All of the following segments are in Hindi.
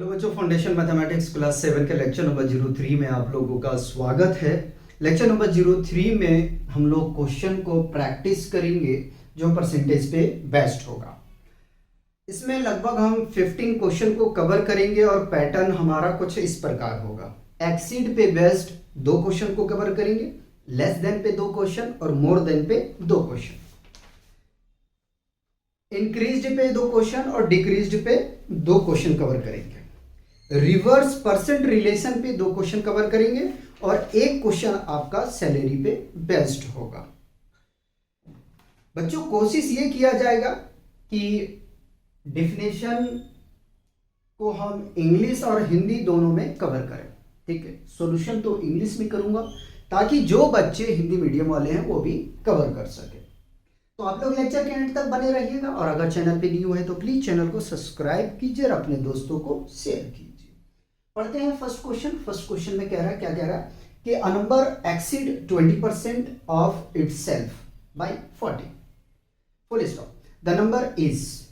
हेलो बच्चों, फाउंडेशन मैथमेटिक्स क्लास 7 के लेक्चर नंबर 03 में आप लोगों का स्वागत है। लेक्चर नंबर 03 में हम लोग क्वेश्चन को प्रैक्टिस करेंगे जो परसेंटेज पे बेस्ड होगा। इसमें लगभग हम 15 क्वेश्चन को कवर करेंगे और पैटर्न हमारा कुछ इस प्रकार होगा। एक्सीड पे बेस्ड 2 क्वेश्चन को कवर करेंगे, लेस देन पे 2 क्वेश्चन और मोर देन पे 2 क्वेश्चन, इंक्रीज्ड पे 2 क्वेश्चन और डिक्रीज्ड पे 2 क्वेश्चन कवर करेंगे। रिवर्स परसेंट रिलेशन पे 2 क्वेश्चन कवर करेंगे और 1 क्वेश्चन आपका सैलरी पे बेस्ड होगा। बच्चों, कोशिश ये किया जाएगा कि डेफिनेशन को हम इंग्लिश और हिंदी दोनों में कवर करें, ठीक है। सॉल्यूशन तो इंग्लिश में करूंगा ताकि जो बच्चे हिंदी मीडियम वाले हैं वो भी कवर कर सके। तो आप लोग लेक्चर के एंड तक बने रहिएगा और अगर चैनल पे न्यू है तो प्लीज चैनल को सब्सक्राइब कीजिए और अपने दोस्तों को शेयर कीजिए। पढ़ते हैं फर्स्ट क्वेश्चन। फर्स्ट क्वेश्चन में कह रहा है, क्या कह रहा है कि a number exceed 20% of itself by 40, full stop. The number is,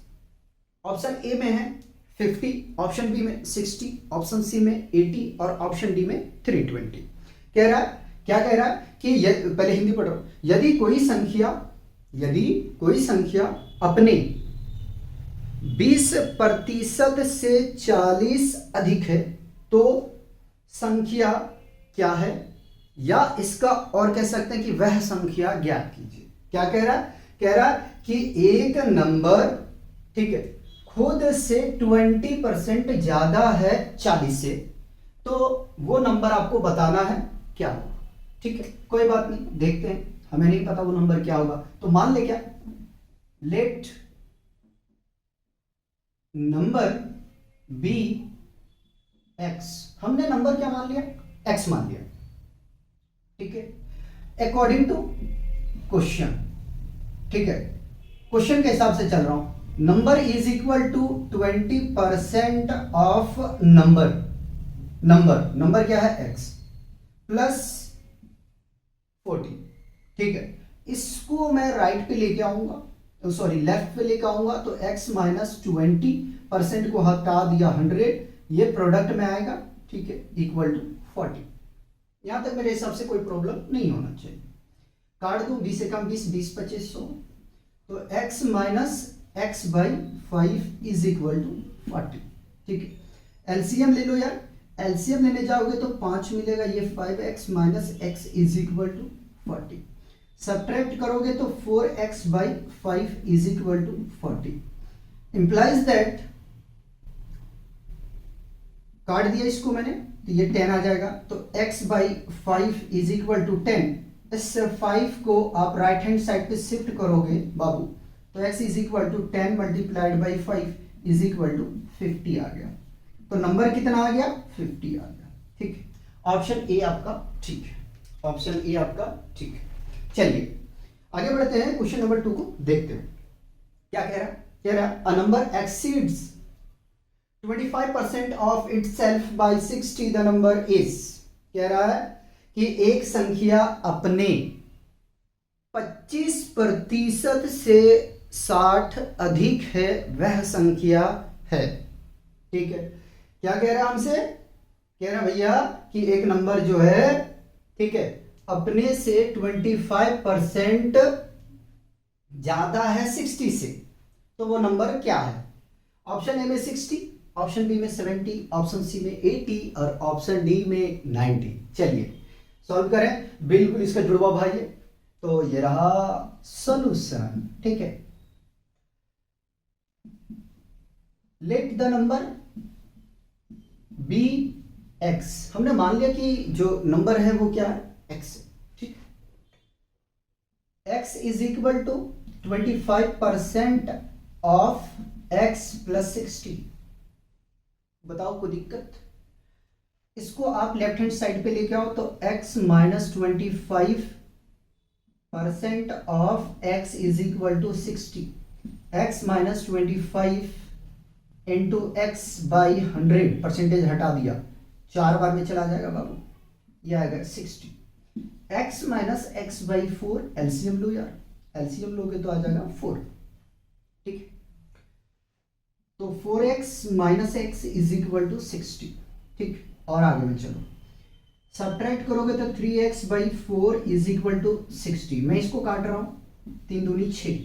option A में है 50, ऑप्शन बी में 60, ऑप्शन सी में 80 और ऑप्शन डी में 320। कह रहा है, क्या कह रहा है कि पहले हिंदी पढ़ रहा हूं। यदि कोई संख्या अपने 20% से 40 अधिक है तो संख्या क्या है, या इसका और कह सकते हैं कि वह संख्या ज्ञात कीजिए। क्या कह रहा है? कह रहा है कि एक नंबर, ठीक है, खुद से 20% ज्यादा है 40 से, तो वो नंबर आपको बताना है क्या होगा, ठीक है। कोई बात नहीं, देखते हैं, हमें नहीं पता वो नंबर क्या होगा। तो मान ले, क्या, लेट नंबर बी एक्स। हमने नंबर क्या मान लिया? एक्स मान लिया, ठीक है, अकॉर्डिंग टू क्वेश्चन, ठीक है। क्वेश्चन के हिसाब से चल रहा हूं। Number is equal to 20% of number क्या है? एक्स प्लस 40, ठीक है। इसको मैं राइट पे लेके आऊंगा, सॉरी लेफ्ट पे लेके आऊंगा, तो x माइनस 20% को हटा दिया 100, ये प्रोडक्ट में आएगा, ठीक है, इक्वल टू 40। यहां तक मेरे हिसाब से कोई प्रॉब्लम नहीं होना चाहिए। काट दूं 20 से कम 20, 20 25 100, तो x minus x by 5 is equal to 40, ठीक है। एलसीएम ले लो यार, एलसीएम लेने जाओगे तो 5 मिलेगा, ये 5x minus x is equal to 40। Subtract करोगे तो 4x by 5 is equal to 40, implies that, काट दिया इसको मैंने, तो ये 10 आ जाएगा, तो x by 5 is equal to 10। इस 5 को आप राइट हैंड साइड पे शिफ्ट करोगे बाबू, तो x is equal to 10 multiplied by 5 is equal to 50 आ गया। तो नंबर कितना आ गया? 50 आ गया, ठीक है। ऑप्शन ए आपका ठीक है, ऑप्शन ए आपका ठीक है। चलिए आगे बढ़ते हैं, क्वेश्चन नंबर 2 को देखते हैं। क्या कह रहा है? कह रहा है a number exceeds 25% of itself by 60, the number is. कह रहा है कि एक संख्या अपने 25% से 60 अधिक है, वह संख्या है, ठीक है। क्या कह रहा है हमसे? कह रहा है भैया कि एक नंबर जो है, ठीक है, अपने से 25% ज्यादा है 60 से, तो वो नंबर क्या है? ऑप्शन ए में 60, ऑप्शन बी में 70, ऑप्शन सी में 80 और ऑप्शन डी में 90। चलिए सॉल्व करें, बिल्कुल इसका जुड़वा भाई है। तो ये रहा सॉल्यूशन, ठीक है। Let the number be x. हमने मान लिया कि जो नंबर है वो क्या है? एक्स, ठीक। X is equal to 25% of x plus 60। बताओ कोई दिक्कत? इसको आप लेफ्ट हैंड साइड पे लेके आओ, तो x minus 25% of x is equal to 60। x minus 25 into x by 100, percentage हटा दिया, 4 बार में चला जाएगा बाबू, ये आएगा 60। x minus x by 4, LCM लो यार, एलसीएम लोगे तो आ जाएगा 4, ठीक है। तो 4x minus x is equal to 60। ठीक, और आगे में चलो, सब्ट्रैक्ट करोगे तो 3x by 4 is equal to 60। मैं इसको काट रहा हूं, 3 दूनी 6,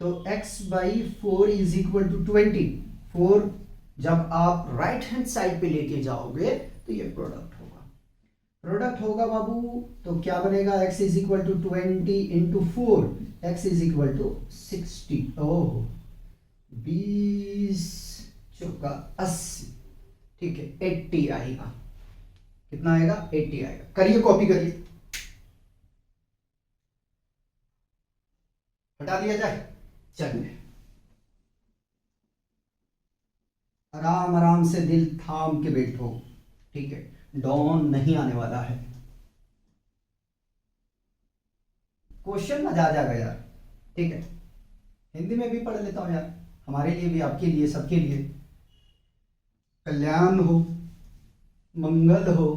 तो x by 4 is equal to 20। 4 जब आप राइट हैंड साइड पे लेके जाओगे तो ये प्रोडक्ट होगा, प्रोडक्ट होगा बाबू। तो क्या बनेगा, x is equal to 20 into 4, x is equal to 60। Oh, 20 चौका 80, ठीक है, 80 आएगा। कितना आएगा, 80 आएगा। करिए, कॉपी करिए, हटा दिया जाए। चलिए, आराम आराम से दिल थाम के बैठो, ठीक है, डॉन नहीं आने वाला है। क्वेश्चन मजा आ जाएगा यार, ठीक है। हिंदी में भी पढ़ लेता हूं यार, हमारे लिए भी, आपके लिए, सबके लिए। कल्याण हो, मंगल हो,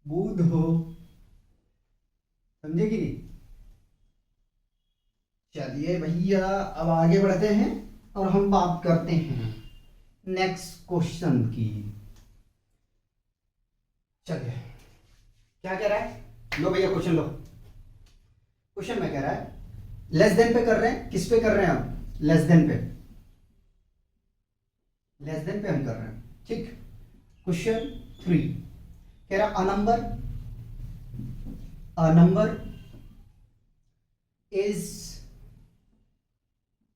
बुध हो, समझे कि नहीं। चलिए भैया, अब आगे बढ़ते हैं और हम बात करते हैं नेक्स्ट क्वेश्चन की। चलिए, क्या कह रहा है, लो भैया क्वेश्चन लो। क्वेश्चन में कह रहा है, लेस देन पे कर रहे हैं, किस पे कर रहे हैं आप, लेस देन पे, लेस देन पे हम कर रहे हैं, ठीक। क्वेश्चन 3 कह रहा, a number is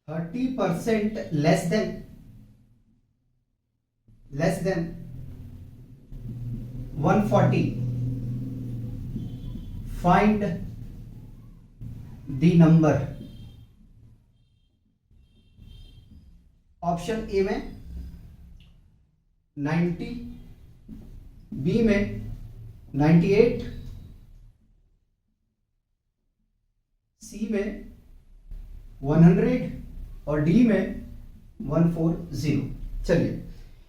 30% less than 140, find the number. Option A में 90, बी में 98, सी में 100 और डी में 140। चलिए,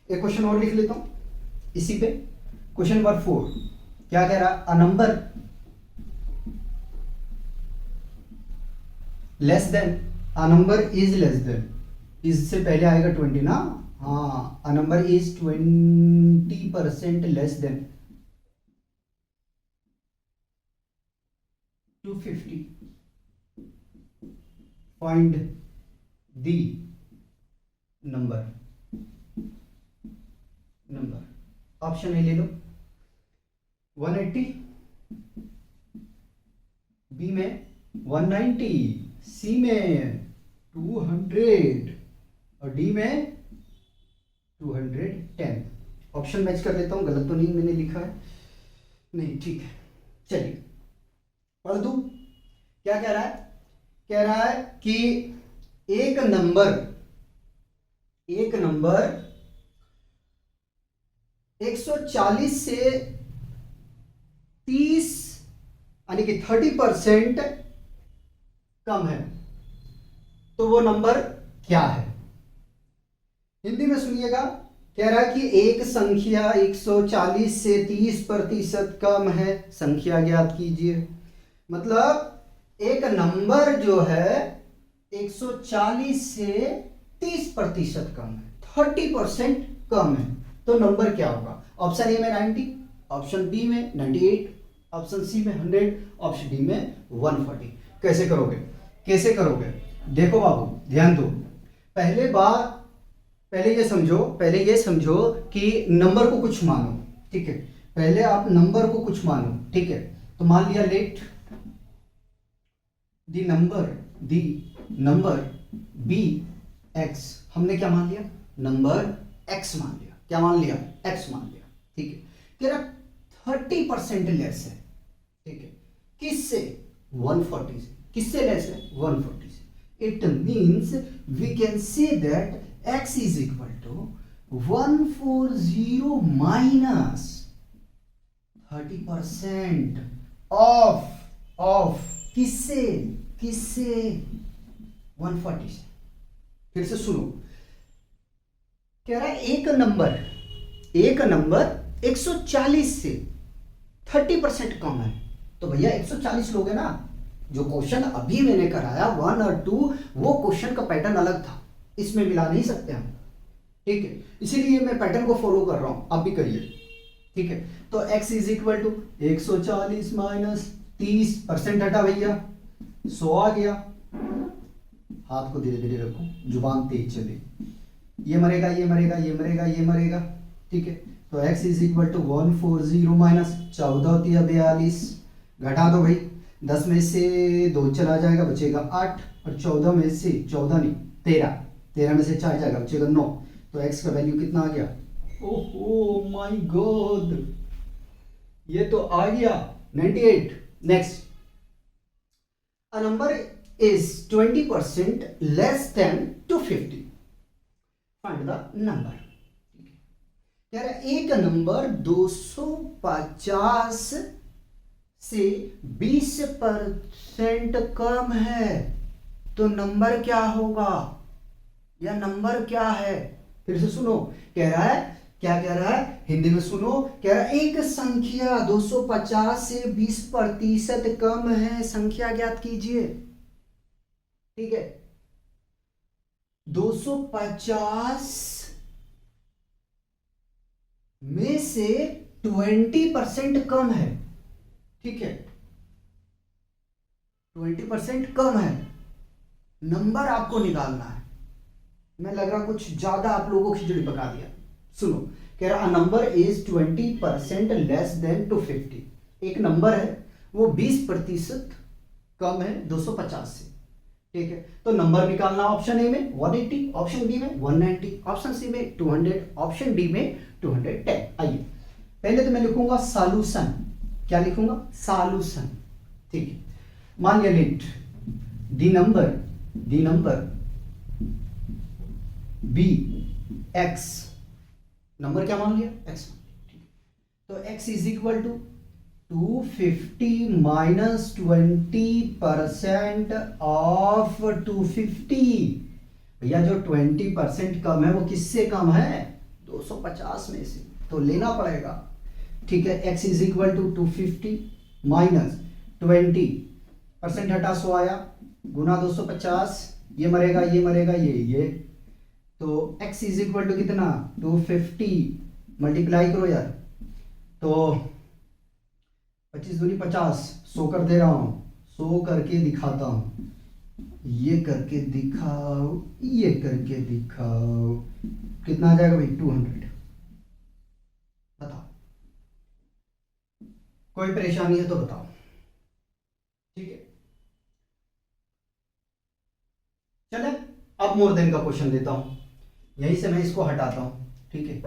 एक क्वेश्चन और लिख लेता हूं इसी पे। क्वेश्चन नंबर 4 क्या कह रहा, a number less than, a number is less than, इससे पहले आएगा 20 ना, हाँ, a number is 20% less than 250, find the number. Option A ले लो, 180, बी में 190, सी में 200 और डी में 210। ऑप्शन मैच कर लेता हूं, गलत तो नहीं मैंने लिखा है, नहीं, ठीक है। चलिए पढ़ दूं, क्या कह रहा है, कह रहा है कि एक नंबर 140 से 30 यानी कि 30% कम है, तो वो नंबर क्या है। हिंदी में सुनिएगा, कह रहा है कि एक संख्या 140 से 30% कम है, संख्या ज्ञात कीजिए। मतलब एक नंबर जो है 140 से 30% कम है, 30% कम है, तो नंबर क्या होगा। ऑप्शन ए में 90, ऑप्शन बी में 98, ऑप्शन सी में 100, ऑप्शन डी में 140। कैसे करोगे, देखो बाबू ध्यान दो। पहले ये समझो कि नंबर को कुछ मानो, ठीक है। पहले आप नंबर को कुछ मानो, ठीक है। तो मान लिया, let the number be x, हमने क्या मान लिया, नंबर एक्स मान लिया। क्या मान लिया, एक्स मान लिया, ठीक है। कह रहा 30% लेस है, ठीक है, किससे, 140 से। किससे लेस है, 140 से। It means we can say that x is equal to 140 minus 30% of किससे 140 से। फिर से सुनो, कह रहा है एक नंबर 140 से 30% कम है, तो भैया 140 लोगे ना। जो क्वेश्चन अभी मैंने कराया 1 और 2, वो क्वेश्चन का पैटर्न अलग था, इसमें मिला नहीं सकते हम, ठीक है, इसीलिए मैं पैटर्न को फॉलो कर रहा हूं, आप भी करिए, ठीक है। तो x is equal to 140 minus 30% हटा भैया 100 आ गया, हाथ को धीरे धीरे रखो, जुबान तेज चले, ये मरेगा ये मरेगा ये मरेगा ये मरेगा, ठीक है। तो x is equal to 140 minus 14 होती है 42, घटा दो भाई, 10 में से 2 चला जाएगा बचेगा 8, और 14 में से 14 नहीं 13 में से 4 जाएगा बचेगा 9, तो x का वैल्यू कितना आ गया, ओहो माय गॉड, ये तो आ गया 98। Next, a number is 20% less than 250, find the number। कह रहा है एक नंबर 250 से 20% कम है, तो नंबर क्या होगा, या नंबर क्या है, फिर से सुनो, कह रहा है क्या कह रहा है, हिंदी में सुनो, कह रहा है एक संख्या 250 से 20% कम है, संख्या ज्ञात कीजिए, ठीक है। 250 में से 20% कम है, ठीक है, 20% कम है, नंबर आपको निकालना है। मैं लग रहा कुछ ज्यादा आप लोगों को खिचड़ी पका दिया, सुनो, कह रहा नंबर इज 20% लेस देन 250, एक नंबर है वो 20% कम है 250 से, ठीक है। तो नंबर निकालना ऑप्शन ए में 180, ऑप्शन बी में 190, ऑप्शन सी में 200, ऑप्शन डी में 210। आइए पहले तो मैं लिखूंगा सॉल्यूशन, क्या लिखूंगा, सॉल्यूशन, ठीक है। मान लिया let the number be x, number क्या मान लिया, एक्स, ठीक है। तो x is equal to 250 minus 20% of 250, भैया जो 20% कम है वो किससे कम है, 250 में से, तो लेना पड़ेगा, ठीक है। x is equal to 250 minus 20% हटा 100 आया, गुना 250, ये मरेगा ये मरेगा ये, तो x इज इक्वल टू कितना 250, मल्टीप्लाई करो यार, तो 25 दूनी 50, 100 कर दे रहा हूं, 100 करके दिखाता हूं, ये करके दिखाओ, ये करके दिखाओ, कितना आ जाएगा भाई 200, बताओ, कोई परेशानी है तो बताओ, ठीक है। चले अब मोर देन का क्वेश्चन देता हूं, यहीं से मैं इसको हटाता हूं, ठीक है।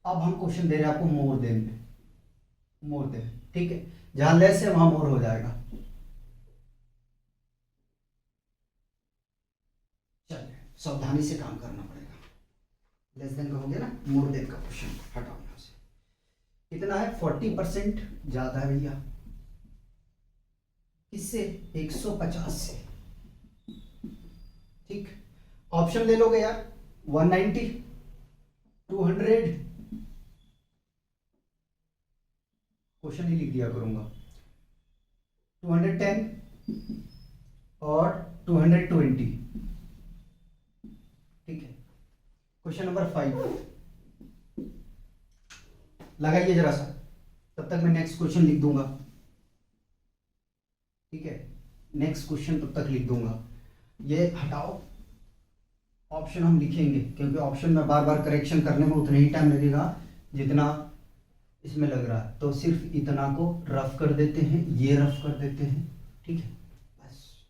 अब हम क्वेश्चन दे रहे हैं आपको मोर देन में, मोर देन, ठीक है, जहां लेस है वहां मोर हो जाएगा। चलिए सावधानी से काम करना पड़ेगा, लेस देन का हो गया ना, मोर देन का क्वेश्चन हटाओ यहां से, कितना है 40% ज्यादा है भैया, किससे 150 से, ठीक, ऑप्शन ले लोगे यार 190, 200, क्वेश्चन ही लिख दिया करूंगा, 210 और 220, ठीक है। क्वेश्चन नंबर 5 लगाइए जरा सा, तब तक मैं नेक्स्ट क्वेश्चन लिख दूंगा, ठीक है, नेक्स्ट क्वेश्चन तब तक लिख दूंगा, ये हटाओ, ऑप्शन हम लिखेंगे क्योंकि ऑप्शन में बार बार करेक्शन करने में उतना ही टाइम लगेगा जितना इसमें लग रहा है, तो सिर्फ इतना को रफ कर देते हैं, ये रफ कर देते हैं, ठीक है, बस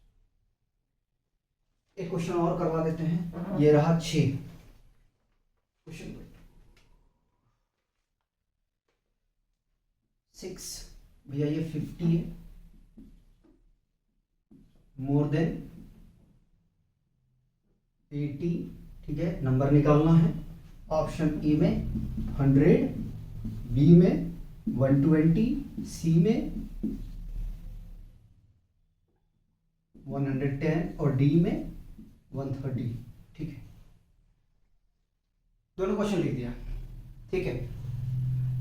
एक क्वेश्चन और करवा देते हैं, ये रहा 6 क्वेश्चन 6, भैया ये 50 है, मोर देन 80, ठीक है, नंबर निकालना है, ऑप्शन ए में 100, बी में 120, सी में 110 और डी में 130, ठीक है, दोनों क्वेश्चन लिख दिया, ठीक है।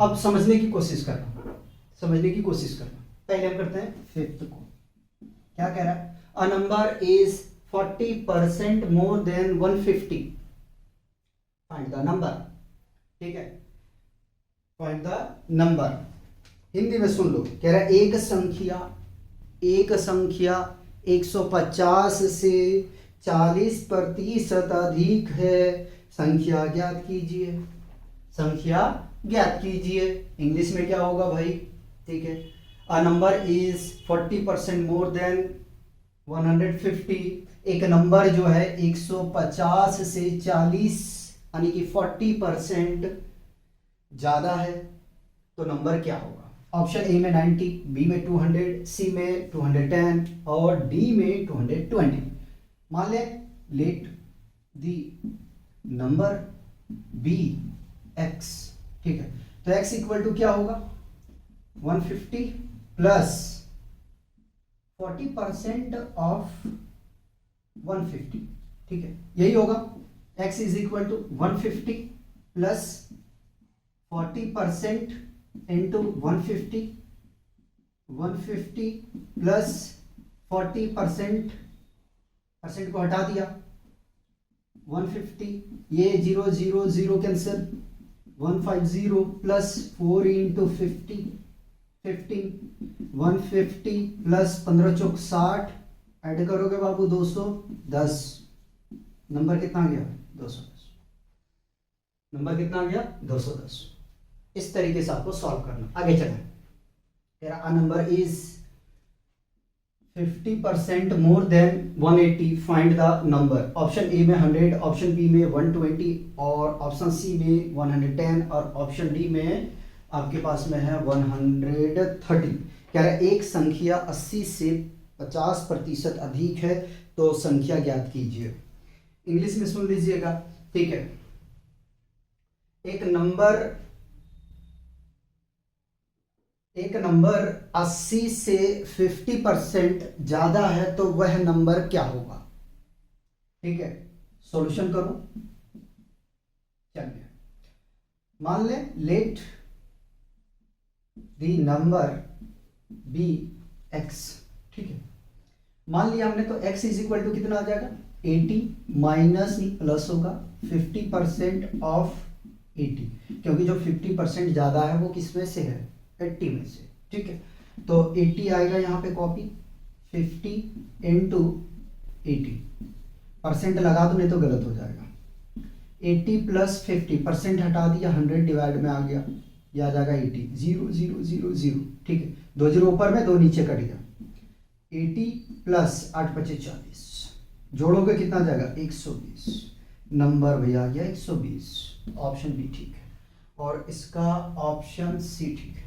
अब समझने की कोशिश करना, समझने की कोशिश करना, पहले हम करते हैं 5th को, क्या कह रहा है, a number is 40% more than 150, find the number. ठीक है, फाइंड द नंबर। हिंदी में सुन लो, कह रहा है एक संख्या 150 से 40% अधिक है, संख्या ज्ञात कीजिए। संख्या ज्ञात कीजिए, इंग्लिश में क्या होगा भाई? ठीक है, a number is 40% more than 150। एक नंबर जो है 150 से 40 यानी कि 40% ज्यादा है, तो नंबर क्या होगा? ऑप्शन ए में 90, बी में 200, सी में 210 और डी में 220। मान ले let the number be x. ठीक है, तो एक्स इक्वल टू क्या होगा? 150 प्लस 40% ऑफ 150। ठीक है, यही होगा। x is equal to 150 plus 40% into 150 plus 40%, percent को हटा दिया 150, ये 0 0 0 कैंसिल, 150 प्लस 4 इंटू 50 15, 150 प्लस 15 चौक 60, ऐड करोगे बाबू 210। नंबर कितना गया? 210। नंबर कितना गया? 210। इस तरीके से आपको सॉल्व करना। आगे चलें, तेरा a number is 50% more than 180, find the number. Option A में 100, ऑप्शन बी में 120 और ऑप्शन सी में 110 और ऑप्शन डी में आपके पास में है 130। कह रहा है एक संख्या 80 से 50% अधिक है, तो संख्या ज्ञात कीजिए। इंग्लिश में सुन लीजिएगा। ठीक है, एक नंबर 80 से 50% ज्यादा है, तो वह नंबर क्या होगा? ठीक है, सॉल्यूशन करो। चलिए, मान ले let the number be x. ठीक है, मान लिया हमने, तो x इज इक्वल टू कितना आ जाएगा? 80 माइनस प्लस होगा 50% ऑफ 80, क्योंकि जो 50% ज्यादा है वो किस में से है? 80 में से। ठीक है, तो 80 आएगा यहाँ पे कॉपी, 50 इंटू 80, परसेंट लगा दो नहीं तो गलत हो जाएगा। 80 प्लस 50, हटा दिया, 100 डिवाइड में आ गया, ये आ जाएगा 80, 0 0 0 0। ठीक है, 2 0 ऊपर में 2 नीचे कट गया। 80 प्लस 8 25 40, जोड़ोगे कितना जाएगा? 120। नंबर भैया आ गया 120। ऑप्शन बी ठीक है और इसका ऑप्शन सी ठीक है।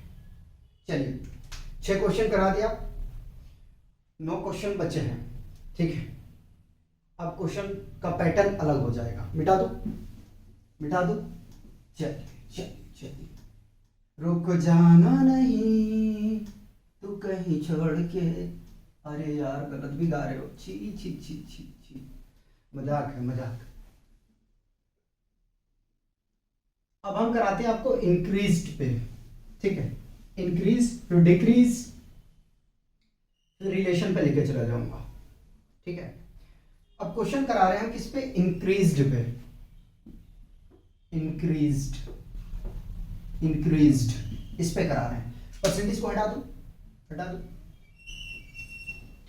चलिए, 6 क्वेश्चन करा दिया, 9 क्वेश्चन बचे हैं। ठीक है, अब क्वेश्चन का पैटर्न अलग हो जाएगा। मिटा दो। चलिए चलिए चलिए। रुक जाना नहीं तू कहीं छोड़ के, अरे यार गलत भी गा रहे हो, छी छी छी छी छी, मजाक है मजाक। अब हम कराते हैं आपको इंक्रीज्ड पे। ठीक है, इंक्रीज फिर डिक्रीज फिर रिलेशन पे लेके चला जाऊंगा। ठीक है, अब क्वेश्चन करा रहे हैं हम किस पे? इंक्रीज्ड पे। इंक्रीज्ड इस पे करा रहे हैं। परसेंटेज को हटा दो।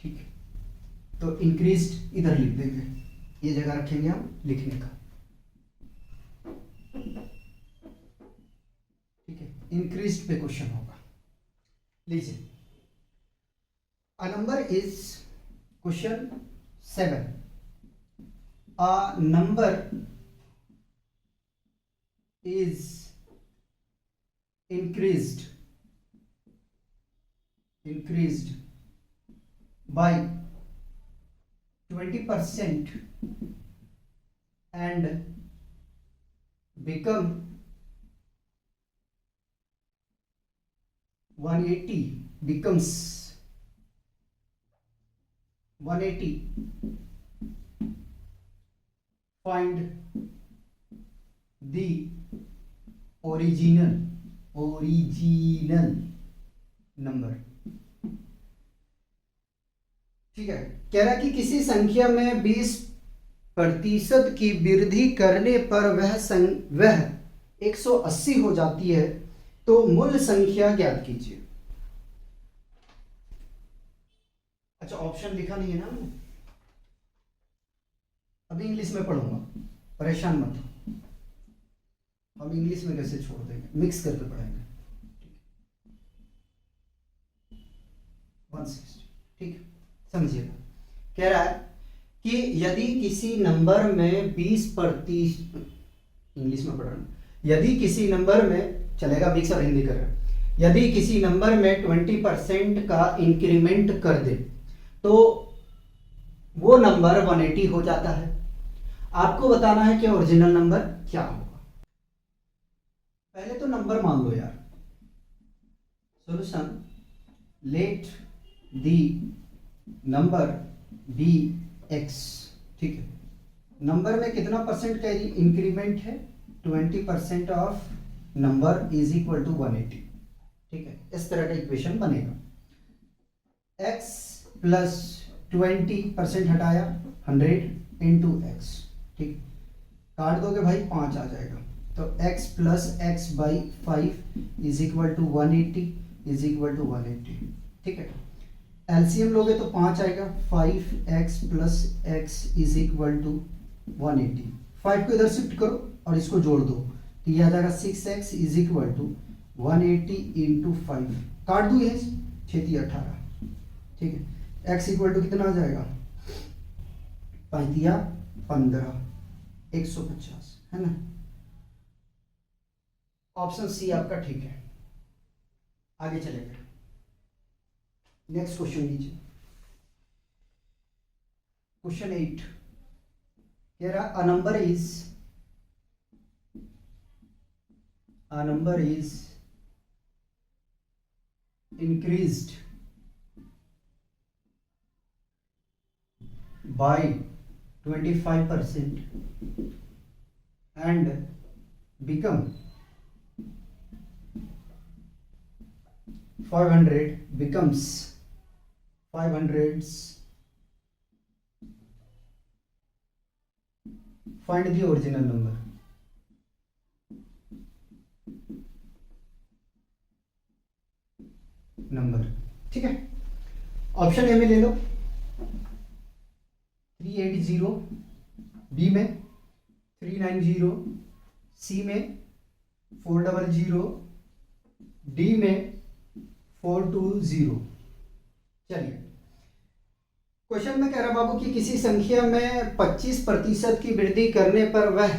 ठीक है, तो इंक्रीज्ड इधर लिख देंगे, ये जगह रखेंगे हम लिखने का। ठीक है, इंक्रीज्ड पे क्वेश्चन होगा। लीजिए, a number is question 7। A number is increased by 20% and become 180 becomes 180, find the original number। ठीक है। कह रहा है कि किसी संख्या में 20% की वृद्धि करने पर वह 180 हो जाती है, तो मूल संख्या ज्ञात कीजिए। अच्छा, ऑप्शन लिखा नहीं है ना, अभी इंग्लिश में पढ़ूंगा, परेशान मत हो। हम इंग्लिश में कैसे छोड़ देंगे, मिक्स करके पढ़ेंगे। 160, ठीक है, समझिएगा। कह रहा है कि यदि किसी नंबर में 20%, इंग्लिश में पढ़ रहा हूं, यदि किसी नंबर में, चलेगा मिक्स और हिंदी कर रहा है, यदि किसी नंबर में 20% का इंक्रीमेंट कर दे तो वो नंबर 180 हो जाता है। आपको बताना है कि ओरिजिनल नंबर क्या होगा। पहले तो नंबर मान लो यार। Solution, let the number be x, ठीक है। नंबर में कितना परसेंट का इंक्रीमेंट है, 20% of number is equal to 180, ठीक है। इस तरह का इक्वेशन बनेगा। x प्लस 20% हटाया 100 इंटू एक्स, ठीक, काट दोगे भाई 5 आ जाएगा, तो x plus x by 5 is equal to 180 is equal to 180, ठीक है। एलसीएम लोगे तो 5 आएगा, 5x plus x is equal to 180। 5 को इधर शिफ्ट करो और इसको जोड़ दो, तो यह आ जाएगा 6x is equal to 180 into 5, काट दू ये 6 18, ठीक है। x इक्वल टू कितना आ जाएगा, 5 दिया 15, 150, है ना। ऑप्शन सी आपका ठीक है। आगे चलेंगे, नेक्स्ट क्वेश्चन लीजिए। क्वेश्चन 8 कह रहा a number is increased by 25% and become 500 becomes 500s, find the original number। ठीक है। ऑप्शन ए में ले लो 380, बी में 390, सी में 400, डी में 420। चलिए, क्वेश्चन में कह रहा बाबू कि किसी संख्या में 25% की वृद्धि करने पर वह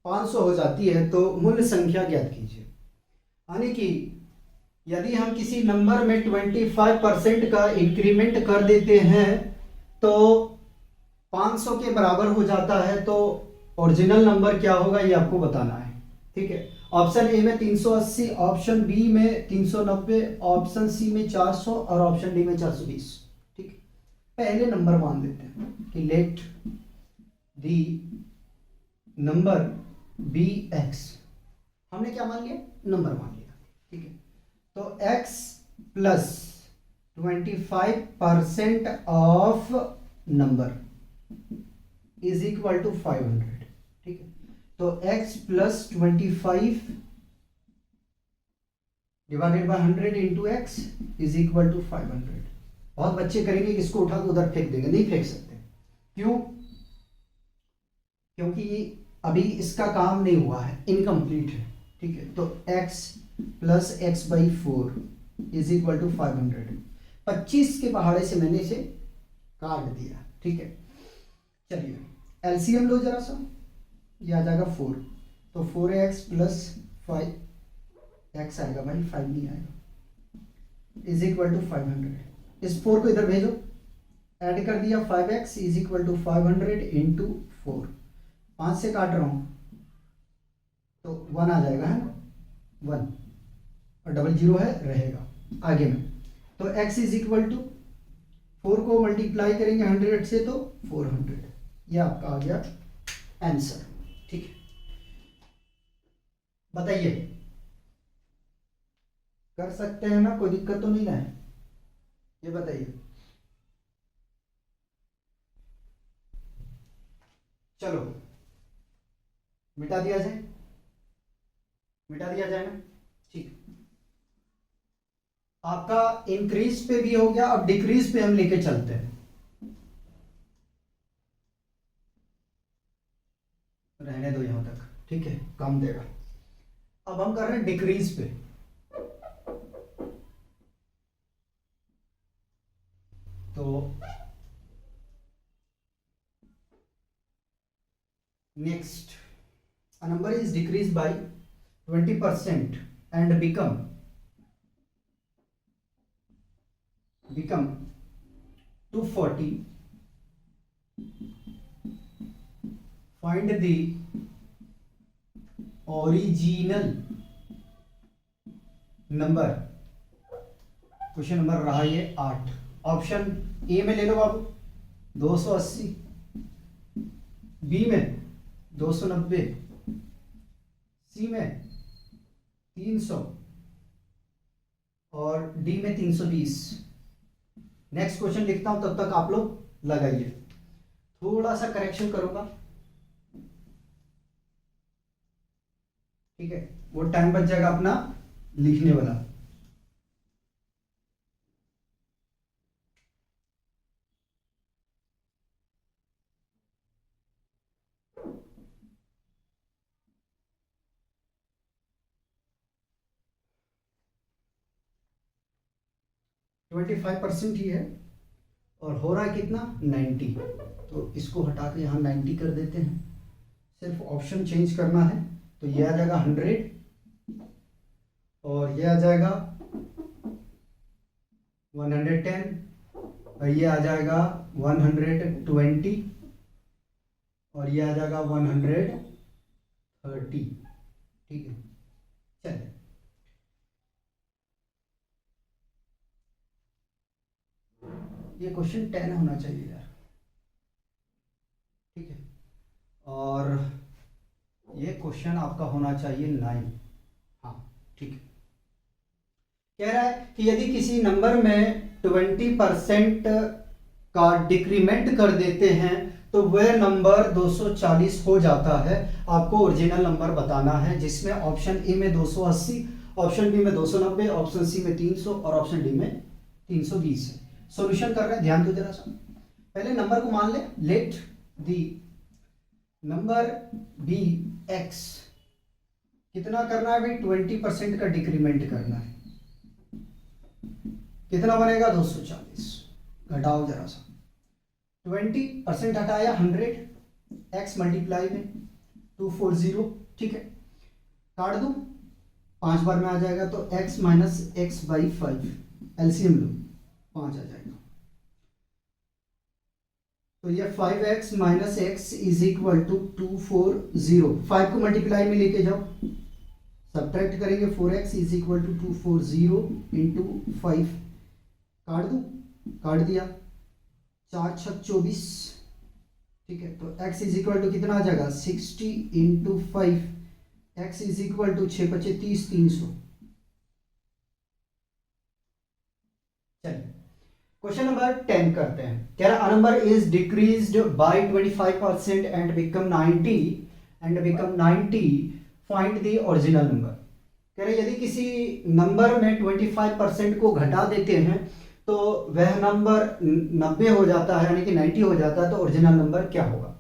500 हो जाती है, तो मूल संख्या ज्ञात कीजिए। यानी कि यदि हम किसी नंबर में 25% का इंक्रीमेंट कर देते हैं तो 500 के बराबर हो जाता है, तो ओरिजिनल नंबर क्या होगा ये आपको बताना है, ठीक है। ऑप्शन ए में 380, ऑप्शन बी में 390, ऑप्शन सी में 400 और ऑप्शन डी में 420, ठीक। पहले नंबर मान लेते हैं कि let the number be x, हमने क्या मान लिया, नंबर मान लिया, ठीक है। तो x plus 25% of number is equal to 500, ठीक है। तो x plus 25 divided by 100 into x is equal to 500। बहुत बच्चे करेंगे कि इसको उठा के उधर फेंक देंगे, नहीं फेंक सकते। क्यों? क्योंकि अभी इसका काम नहीं हुआ है, इनकम्प्लीट है, ठीक है। तो x plus x by 4 is equal to 500। 25 के पहाड़े से मैंने इसे काट दिया, ठीक है। चलिए एलसीएम लो जरा सा, ये आ जाएगा 4, तो 4x प्लस 5x आएगा भाई, 5 नहीं आएगा, इज इक्वल टू 500। इस 4 को इधर भेजो, ऐड कर दिया, 5x is equal to 500 into 4, 5 से काट रहा हूं तो 1 आ जाएगा, है ना, 1 और डबल जीरो है रहेगा आगे में। तो x इज इक्वल टू 4 को मल्टीप्लाई करेंगे 100 से तो 400, यह आपका आ गया आंसर, ठीक है। बताइए, कर सकते हैं ना, कोई दिक्कत तो नहीं ना है, ये बताइए। चलो मिटा दिया जाए, मिटा दिया जाए ना, ठीक। आपका इंक्रीज पे भी हो गया, अब डिक्रीज पे हम लेके चलते हैं। रहने दो यहां तक, ठीक है, कम देगा। अब हम कर रहे हैं डिक्रीज पे। तो next, a number is decreased by 20% and become 240. Find the original number। Question number रहा ये 8। ऑप्शन ए में ले लो बाबू 280, बी में 290, सी में 300 और डी में 320। नेक्स्ट क्वेश्चन लिखता हूं, तब तक आप लोग लगाइए। थोड़ा सा करेक्शन करूंगा, ठीक है, वो टाइम बच जाएगा अपना लिखने वाला। ट्वेंटी 25% ही है और हो रहा है कितना 90। तो इसको हटा के यहाँ 90 कर देते हैं, सिर्फ ऑप्शन चेंज करना है। तो ये आ जाएगा 100 और ये आ जाएगा 110 और ये आ जाएगा 120 और ये आ जाएगा 130। ठीक है, चलिए ये क्वेश्चन 10 होना चाहिए यार, ठीक है, और ये क्वेश्चन आपका होना चाहिए 9। हाँ ठीक है, कह रहा है कि यदि किसी नंबर में 20% का डिक्रीमेंट कर देते हैं तो वह नंबर 240 हो जाता है। आपको ओरिजिनल नंबर बताना है, जिसमें ऑप्शन ए में 280, ऑप्शन बी में 290, ऑप्शन सी में 300 और ऑप्शन डी में 320 है। सॉल्यूशन कर रहे हैं, ध्यान दो जरा सा। पहले नंबर को मान ले, let the number be x. कितना करना है भाई, 20% का डिक्रीमेंट करना है। कितना बनेगा 240, घटाओ जरा सा, 20% हटाया 100, एक्स मल्टीप्लाई में 240, ठीक है, काट दो 5 बार में आ जाएगा तो x minus x by 5, LCM लो 5 आ जाएगा। तो ये 5x minus x is equal to 240। 5 को मल्टीप्लाई में लेके जाओ, सब्ट्रैक्ट करेंगे 4x is equal to 240 into 5, काट दो, काट दिया, 4 6 24, ठीक है। तो x इज इक्वल टू कितना आ जाएगा 60 into 5, x is equal to 6 5 30, 300। चलिए क्वेश्चन नंबर 10 करते हैं। कह रहा number is decreased bye 25% and become 90 find the original number. कह रहे यदि किसी नंबर में 25% को घटा देते हैं तो वह नंबर 90 हो जाता है, यानी कि 90 हो जाता है, तो ओरिजिनल नंबर क्या होगा।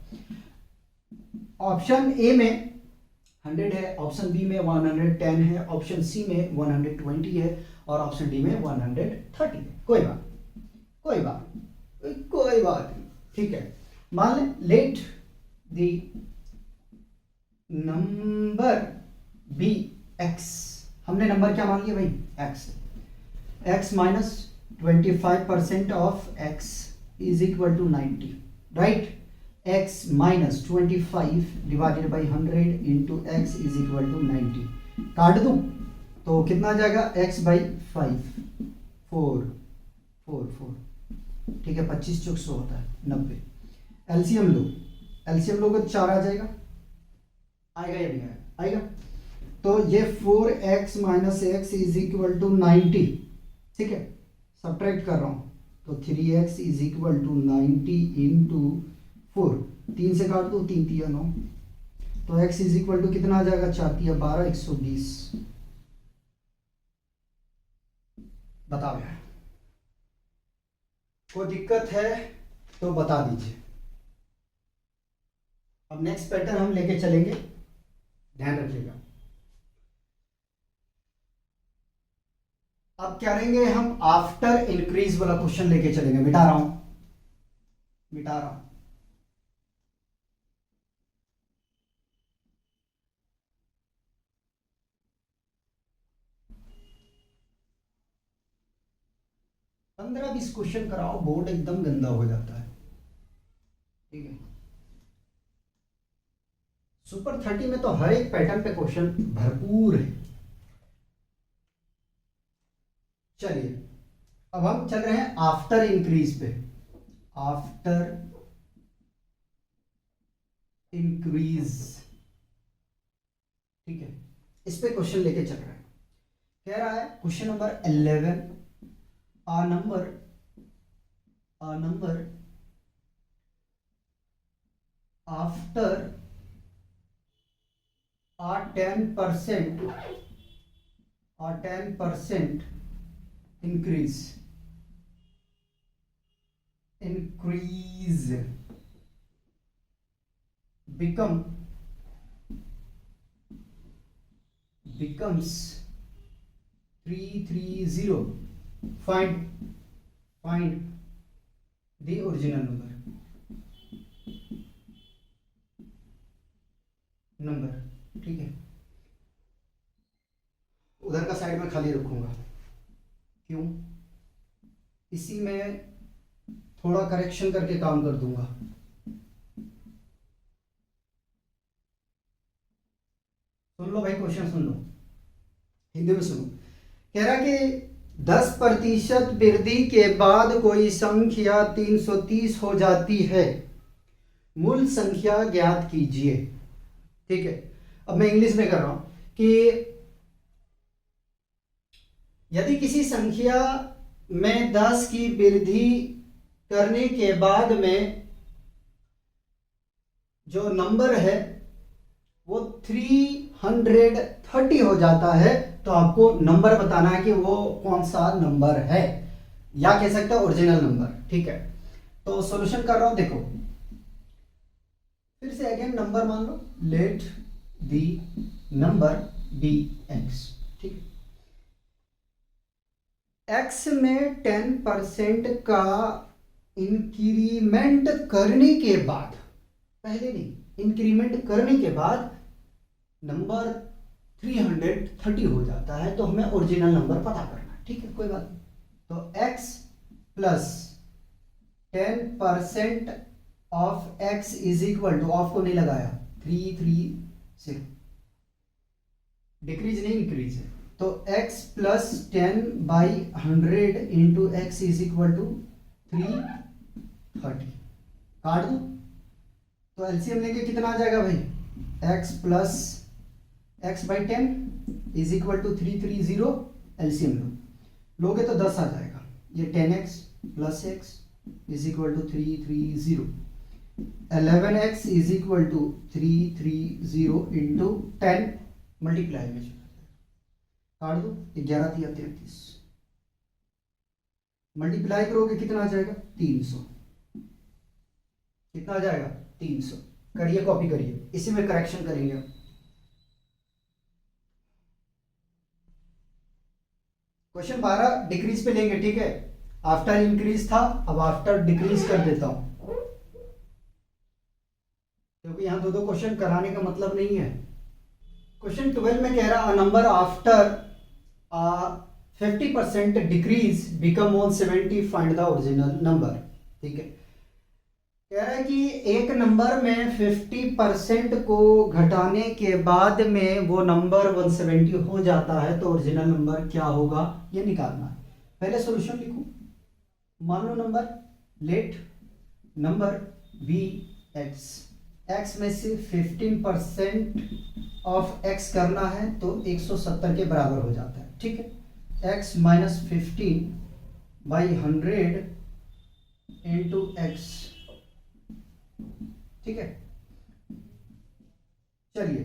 ऑप्शन ए में 100 है, ऑप्शन बी में 110 है, ऑप्शन सी में 120 है और ऑप्शन डी में 130 है। कोई बात नहीं, ठीक है। मान ले let the number be x. हमने नंबर क्या मान लिया भाई, एक्स minus 25% of x is equal to 90, right. x minus 25 divided by 100 into x is equal to 90, काट दूं तो कितना आ जाएगा x बाई 5, 4, ठीक है, 25 चौक 100 होता है 90। एलसीएम लो तो 4 आ जाएगा, आएगा या नहीं आएगा। तो ये 4x minus x is equal to 90, ठीक है, सब्ट्रैक्ट कर रहा हूं तो 3x is equal to 90 into 4, 3 से काट दो, 3 तिया 9, तो x इज इक्वल टू कितना आ जाएगा, 4 तिया 12, 120। बताओ यार, कोई दिक्कत है तो बता दीजिए। अब नेक्स्ट पैटर्न हम लेके चलेंगे, ध्यान रखिएगा। अब क्या करेंगे हम, आफ्टर इंक्रीज वाला क्वेश्चन लेके चलेंगे। मिटा रहा हूं, मिटा रहा हूं। पंद्रह 20 क्वेश्चन कराओ, बोर्ड एकदम गंदा हो जाता है। ठीक है, सुपर 30 में तो हर एक पैटर्न पे क्वेश्चन भरपूर है। चलिए, अब हम चल रहे हैं आफ्टर इंक्रीज पे। आफ्टर इंक्रीज, ठीक है, इस पे क्वेश्चन लेके चल रहे हैं। कह रहा है question number 11, a number after a 10% increase becomes 330, find the original number। ठीक है, उधर का साइड में खाली रखूंगा, क्यों, इसी में थोड़ा करेक्शन करके काम कर दूंगा। सुन लो भाई, क्वेश्चन सुन लो, हिंदी में सुनो। कह रहा कि 10% वृद्धि के बाद कोई संख्या 330 हो जाती है, मूल संख्या ज्ञात कीजिए। ठीक है, अब मैं इंग्लिश में कर रहा हूं कि यदि किसी संख्या में 10 की वृद्धि करने के बाद में जो नंबर है वो 330 हो जाता है, तो आपको नंबर बताना है कि वो कौन सा नंबर है, या कह सकते हैं ओरिजिनल नंबर। ठीक है, तो सॉल्यूशन कर रहा हूं, देखो फिर से अगेन नंबर मान लो, let the number be x. ठीक है, एक्स में 10% का इंक्रीमेंट करने के बाद, पहले नहीं, इंक्रीमेंट करने के बाद नंबर 330 हो जाता है, तो हमें ओरिजिनल नंबर पता करना है। ठीक है, कोई बात नहीं, तो x plus 10% of x is equal to, of को नहीं लगाया, 330, डिक्रीज नहीं इंक्रीज है, तो x प्लस 10/100 into x is equal to 330। काट दो, तो एलसीएम लेंगे, कितना आ जाएगा भाई, x plus x/10 is equal to 330, LCM लो, लोगे तो 10 आ जाएगा, ये 10x plus x is equal to 330, 11x is equal to 330 into 10 multiply में काट दो, 11 या 33, मल्टीप्लाई करोगे कितना आ जाएगा, 300। कितना आ जाएगा, 300। करिए, कॉपी करिए, इसी में करेक्शन करेंगे। क्वेश्चन 12 डिक्रीज पे लेंगे। ठीक है, आफ्टर इंक्रीज था, अब आफ्टर डिक्रीज कर देता हूं, क्योंकि यहां दो क्वेश्चन कराने का मतलब नहीं है। क्वेश्चन 12 में कह रहा, number after 50% decrease become 170, find the original number. ठीक है, कह रहा है कि एक नंबर में 50% को घटाने के बाद में वो नंबर 170 हो जाता है, तो ओरिजिनल नंबर क्या होगा ये निकालना है। पहले सॉल्यूशन लिखो, मान लो number, let number be x, x में से 15% ऑफ एक्स करना है, तो 170 के बराबर हो जाता है। ठीक है, x माइनस 15/100 इंटू एक्स। ठीक है, चलिए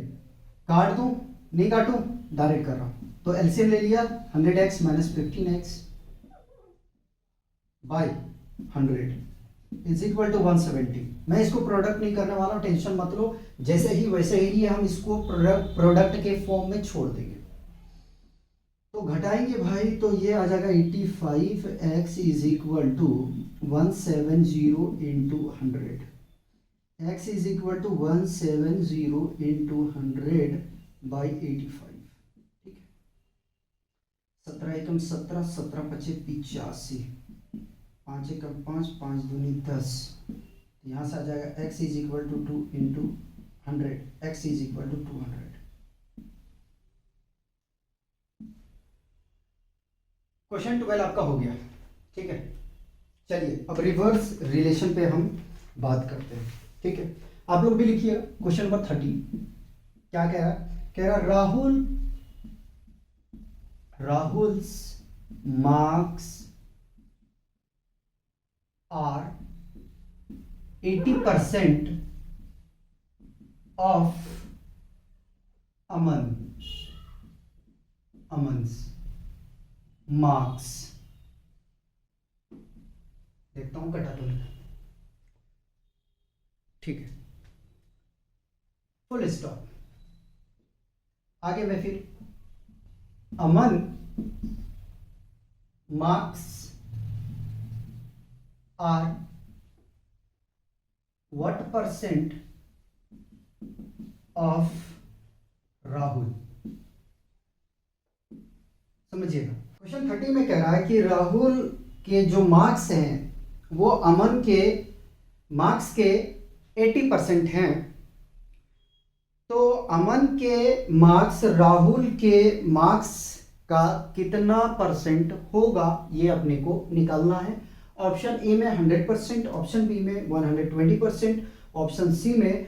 काट दूं, नहीं काटूं, डायरेक्ट कर रहा हूं। तो एलसीएम ले लिया 100x minus 15x by 100 is equal to 170। मैं इसको प्रोडक्ट नहीं करने वाला हूं, टेंशन मत लो, जैसे ही वैसे ही हम इसको प्रोडक्ट के फॉर्म में छोड़ देंगे। तो घटाएंगे भाई, तो ये आ जाएगा 85x is equal to 170 into 100, x is equal to 170 into 100 by 85। ठीक है, 17 एकम 17, 17 पचे 85, 5 एकम 5, 5 दूनी 10। यहाँ से आ जाएगा x is equal to 2 into 100, x is equal to 200। Question 12 आपका हो गया। ठीक है, चलिए अब रिवर्स रिलेशन पे हम बात करते हैं। ठीक है, आप लोग भी लिखिएगा। क्वेश्चन नंबर 30 क्या कह रहा है? कह रहा Rahul's marks are 80% of Aman's marks. देखता हूं कटा तो नहीं। ठीक है, फुल स्टॉप। आगे मैं फिर Aman marks are what percent of Rahul. समझिएगा, क्वेश्चन 30 में कह रहा है कि राहुल के जो मार्क्स हैं वो अमन के मार्क्स के 80% हैं। तो अमन के मार्क्स राहुल के मार्क्स का कितना परसेंट होगा, ये अपने को निकालना है। ऑप्शन ए में 100%, ऑप्शन बी में 120%, ऑप्शन सी में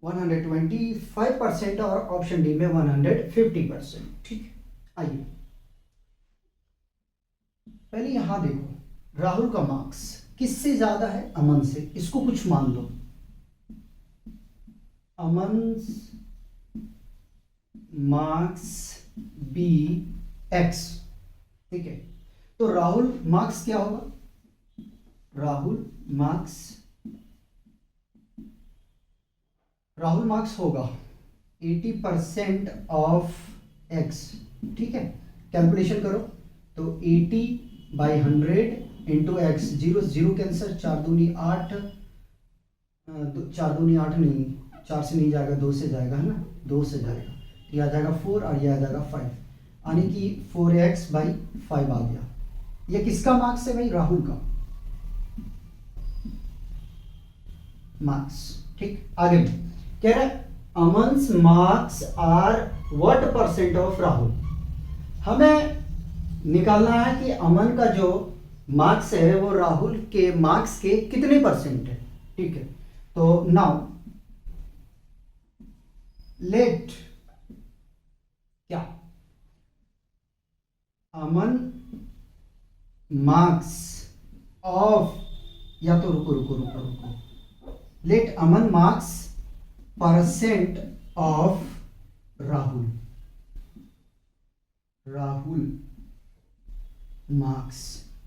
125% और ऑप्शन डी में 150%। ठीक है, आइए पहले यहां देखो, राहुल का मार्क्स किससे ज्यादा है? अमन से। इसको कुछ मान लो, अमन मार्क्स बी एक्स। ठीक है, तो राहुल मार्क्स क्या होगा? राहुल मार्क्स होगा 80% ऑफ एक्स। ठीक है, कैलकुलेशन करो तो 80 बाई 100 इंटू एक्स, 0 0 कैंसर, 4 दूनी 8, 4 दूनी 8 नहीं, 4 से नहीं जाएगा, 2 से जाएगा, है ना, 2 से जाएगा, तो यह आ जाएगा 4 और यह आ जाएगा 5, यानी कि 4x बाई 5 आ गया। यह किसका मार्क्स है भाई? राहुल का मार्क्स। ठीक, आगे कह रहा है Aman's marks are what percent of Rahul. हमें निकालना है कि अमन का जो मार्क्स है वो राहुल के मार्क्स के कितने परसेंट है। ठीक है, तो नाउ लेट क्या अमन मार्क्स ऑफ, या तो रुको, let Aman marks percent of Rahul marks.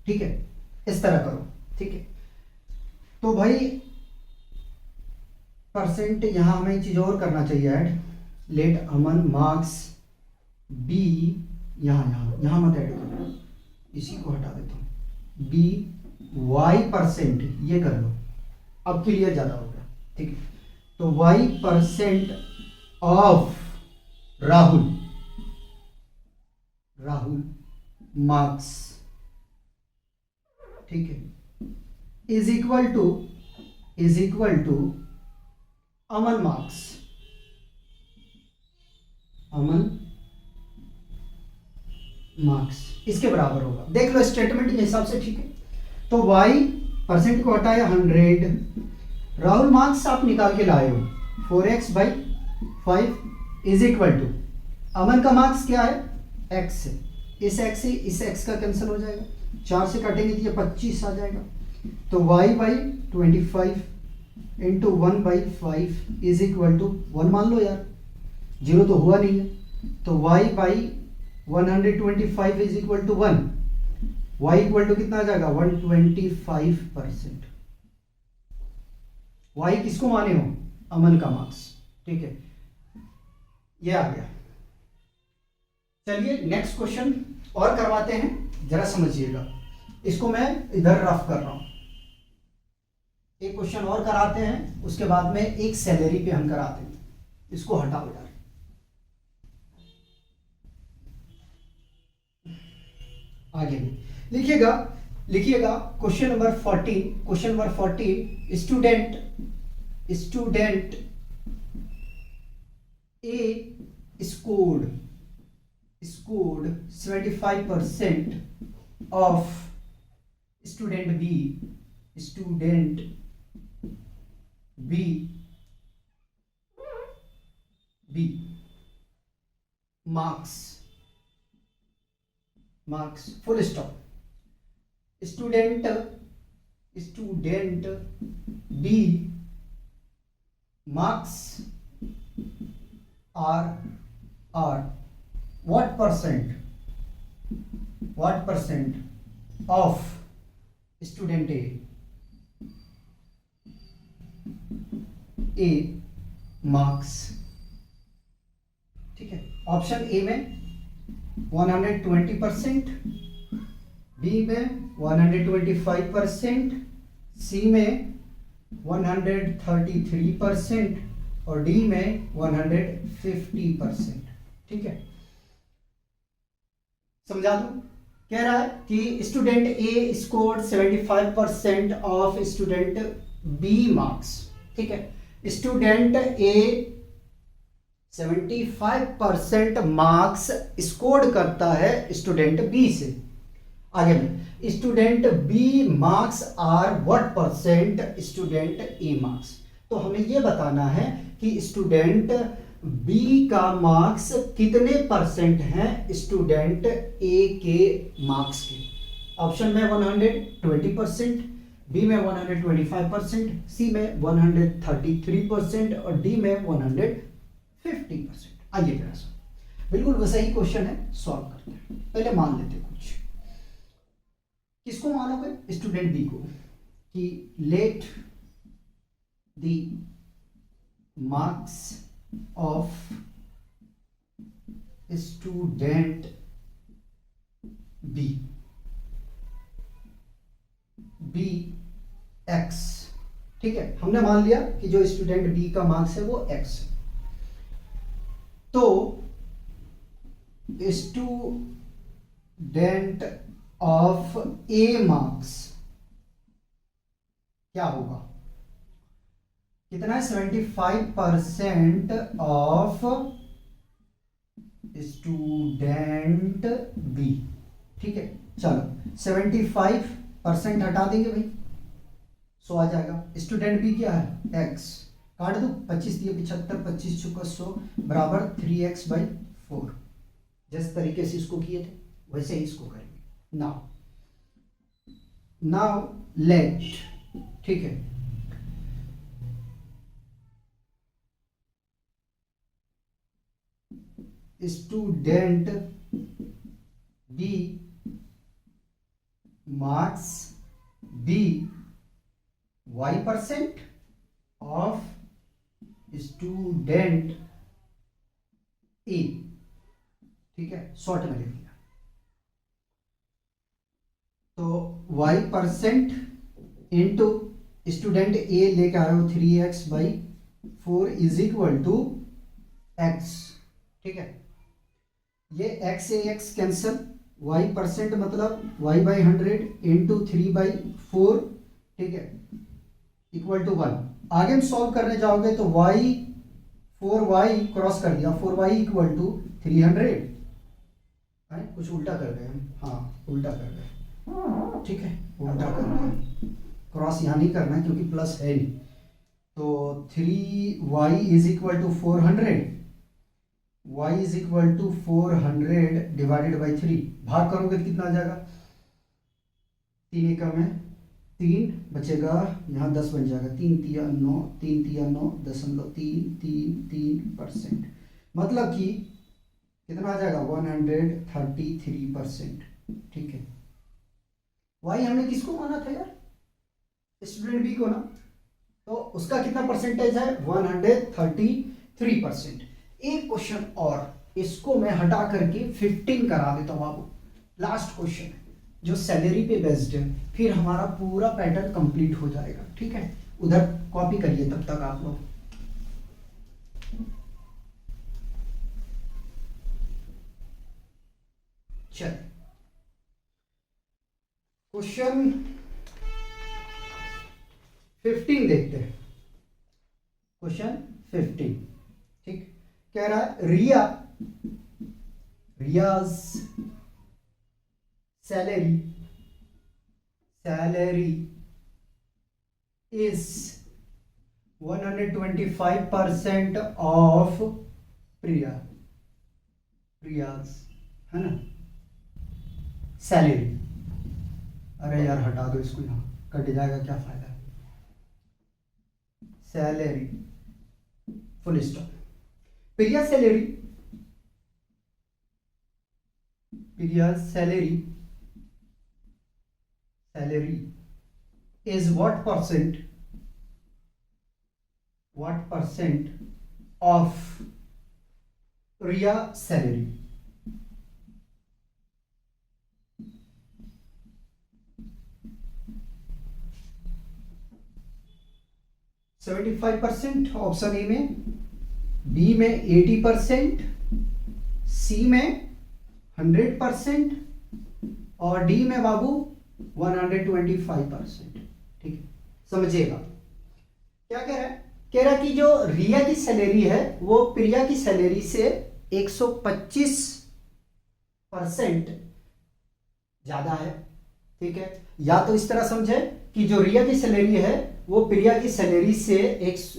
ठीक है, इस तरह करो। ठीक है, तो भाई परसेंट यहां हमें एक चीज और करना चाहिए add, late Aman marks B, यहां मत ऐड करो, इसी को हटा देता हूं, बी वाई परसेंट, ये कर लो, अब क्लियर ज्यादा हो गया। ठीक है, तो y percent of Rahul marks. ठीक है, is equal to Aman marks, इसके बराबर होगा। देख लो स्टेटमेंट के हिसाब से। ठीक है, तो y परसेंट को हटाया 100, राहुल मार्क्स आप निकाल के लाए हो 4x by 5 is equal to Aman का मार्क्स क्या है? x है, इस x से इस x का कैंसिल हो जाएगा, 4 से काटेंगे तो ये 25 आ जाएगा, तो y by 25 into 1/5 is equal to 1 मान लो यार, जीरो तो हुआ नहीं है, तो y/125 is equal to 1, y equal to कितना आ जाएगा 125%। y किसको माने हो, अमन का मार्क्स, ठीक है, ये आ गया। चलिए नेक्स्ट क्वेश्चन और करवाते हैं, जरा समझिएगा, इसको मैं इधर रफ कर रहा हूं, एक क्वेश्चन और कराते हैं, उसके बाद में एक सैलरी पे हम कराते हैं, इसको हटाओ यार। आगे लिखिएगा, लिखिएगा question number 14, question number 14, student A scored 75% of student B marks full stop. Student B marks are what percent of student A marks, ठीक है। ऑप्शन ए में 120%, बी में 125%, सी में 133% और डी में 150%, ठीक है। समझा दूं, कह रहा है कि student A scored 75% of student B marks, ठीक है। स्टूडेंट ए 75% मार्क्स स्कोर करता है स्टूडेंट बी से। आगे में student B marks are what percent student A marks, तो हमें यह बताना है कि स्टूडेंट बी का मार्क्स कितने परसेंट हैं स्टूडेंट ए के मार्क्स के। ऑप्शन में 120%, बी में 125%, सी में 133% और डी में 150%। आइए जरा सा, बिल्कुल वैसा ही क्वेश्चन है, सॉल्व करते हैं। पहले मान लेते हैं कुछ, किसको मानोगे, स्टूडेंट बी को, कि let the marks of student B x, ठीक है। हमने मान लिया कि जो स्टूडेंट बी का मार्क्स है वो एक्स है, तो स्टूडेंट ऑफ ए मार्क्स क्या होगा, कितना है 75% ऑफ स्टूडेंट बी, ठीक है। चलो 75% हटा देंगे भाई, 100 आ जाएगा। स्टूडेंट बी क्या है एक्स, काट दो, 25 दिए 75, 25 चुका 100 बराबर 3x/4। जिस तरीके से इसको किए थे वैसे ही इसको करेंगे। नाउ लेट, ठीक है, student B marks be y% of student A, ठीक है, शॉर्ट में लिख दिया। तो y% इंटू स्टूडेंट ए लेके आए हो 3x/4 is equal to x, ठीक है। ये x से x कैंसल, y% मतलब y/100 इंटू 3/4, ठीक है, इक्वल टू 1। आगे में सॉल्व करने जाओगे तो y क्रॉस कर दिया, 4y इक्वल टू 300, कुछ उल्टा कर गए हम, हाँ उल्टा कर गए, ठीक है, उल्टा कर गए, क्रॉस यहाँ नहीं करना है क्योंकि प्लस है नहीं। तो 3y is equal to 400, y is equal to 400 divided by 3, भाग करोगे तो कितना आ जाएगा, 3 एकम में 3 बचेगा, यहाँ 10 बन जाएगा, 3 तिया 9, 3 तिया 9.33%। मतलब कि कितना आ जाएगा 133%। ठीक है, वाई हमने किसको माना था यार, स्टूडेंट बी को ना, तो उसका कितना परसेंटेज है 133%। एक क्वेश्चन और, इसको मैं हटा करके 15 करा देता हूं आपको, लास्ट क्वेश्चन है जो सैलरी पे बेस्ड है, फिर हमारा पूरा पैटर्न कंप्लीट हो जाएगा। ठीक है, उधर कॉपी करिए तब तक आप लोग। चल क्वेश्चन 15 देखते हैं। क्वेश्चन 15, ठीक, कह रहा है रियाज सैलरी इज 125% ऑफ प्रियाज, है ना, सैलरी। अरे यार हटा दो इसको, यहाँ कट जाएगा, क्या फायदा है। Salary full stop, Priya salary is what percent of Riya salary? %75 option A में, बी में 80%, सी में 100% और डी में बाबू 125%। ठीक है, समझिएगा क्या कह रहा है। कह रहा है कि जो रिया की सैलरी है वो प्रिया की सैलरी से 125% ज्यादा है। ठीक है, या तो इस तरह समझे कि जो रिया की सैलरी है वो प्रिया की सैलरी से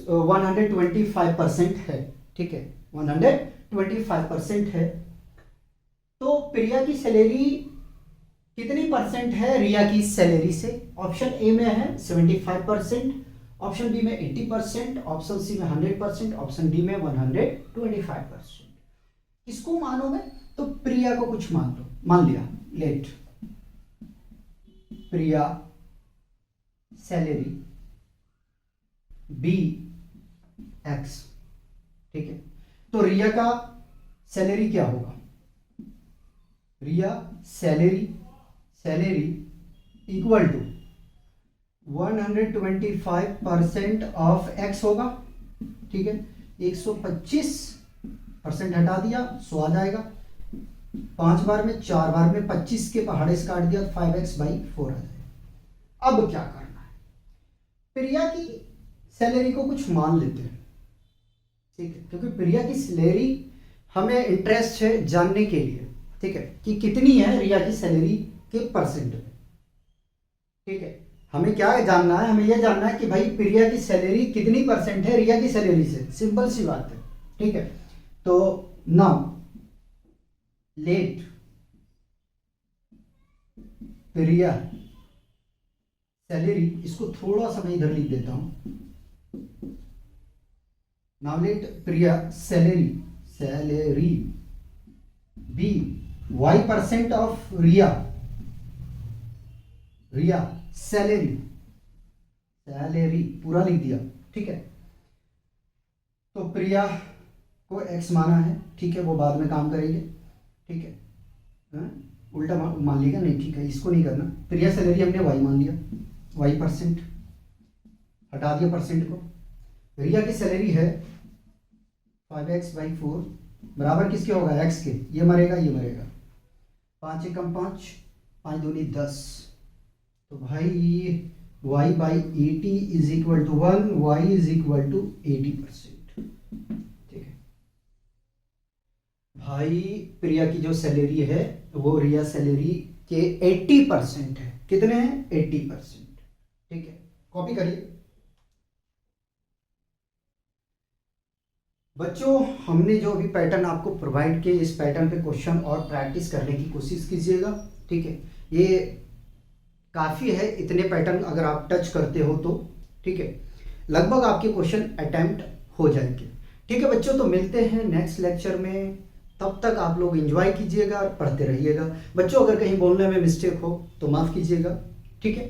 125% है। ठीक है, 125% है। तो प्रिया की सैलरी कितनी परसेंट है रिया की सैलरी से? ऑप्शन ए में है 75%, ऑप्शन बी में 80%, ऑप्शन सी में 100%, ऑप्शन डी में 125%। किसको मानो मैं? तो प्रिया को कुछ मान लो, मान लिया, let Priya salary be x. ठीक है, तो रिया का सैलरी क्या होगा? Riya salary equal to 125% of x होगा। ठीक है, 125% हटा दिया 100 आ जाएगा, 5 बार में 4 बार में 25 के पहाड़े से काट दिया 5x/4 आ जाएगा। अब क्या करना है, प्रिया की सैलरी को कुछ मान लेते हैं। ठीक है, क्योंकि प्रिया की सैलरी हमें इंटरेस्ट है जानने के लिए। ठीक है, कि कितनी है रिया की सैलरी के परसेंट में। ठीक है, हमें क्या जानना है? हमें यह जानना है कि भाई प्रिया की सैलरी कितनी परसेंट है रिया की सैलरी से। सिंपल सी बात है। ठीक है, तो नाउ लेट प्रिया सैलरी, इसको थोड़ा सा मैं इधर लिख देता हूं। Now let Priya salary be y% of Riya salary पूरा लिख दिया। ठीक है, तो प्रिया को x माना है। ठीक है, वो बाद में काम करेंगे। ठीक है, उल्टा मान लिया नहीं। ठीक है, इसको नहीं करना। प्रिया सैलरी हमने y मान लिया, y%, हटा दिया परसेंट को। रिया की सैलरी है 5x/4 बराबर किसके होगा? x के। ये मरेगा, ये मरेगा, 5 एकम 5, 5 दूनी 10। तो भाई y/80 is equal to 1, y is equal to 80%। ठीक है भाई, प्रिया की जो सैलरी है वो रिया सैलरी के 80% है। कितने हैं? 80%। ठीक है, कॉपी करिए बच्चों। हमने जो अभी पैटर्न आपको प्रोवाइड किए, इस पैटर्न पे क्वेश्चन और प्रैक्टिस करने की कोशिश कीजिएगा। ठीक है, ये काफ़ी है, इतने पैटर्न अगर आप टच करते हो तो, ठीक है, लगभग आपके क्वेश्चन अटेम्प्ट हो जाएंगे। ठीक है बच्चों, तो मिलते हैं नेक्स्ट लेक्चर में, तब तक आप लोग एंजॉय कीजिएगा और पढ़ते रहिएगा। बच्चों अगर कहीं बोलने में मिस्टेक हो तो माफ़ कीजिएगा, ठीक है।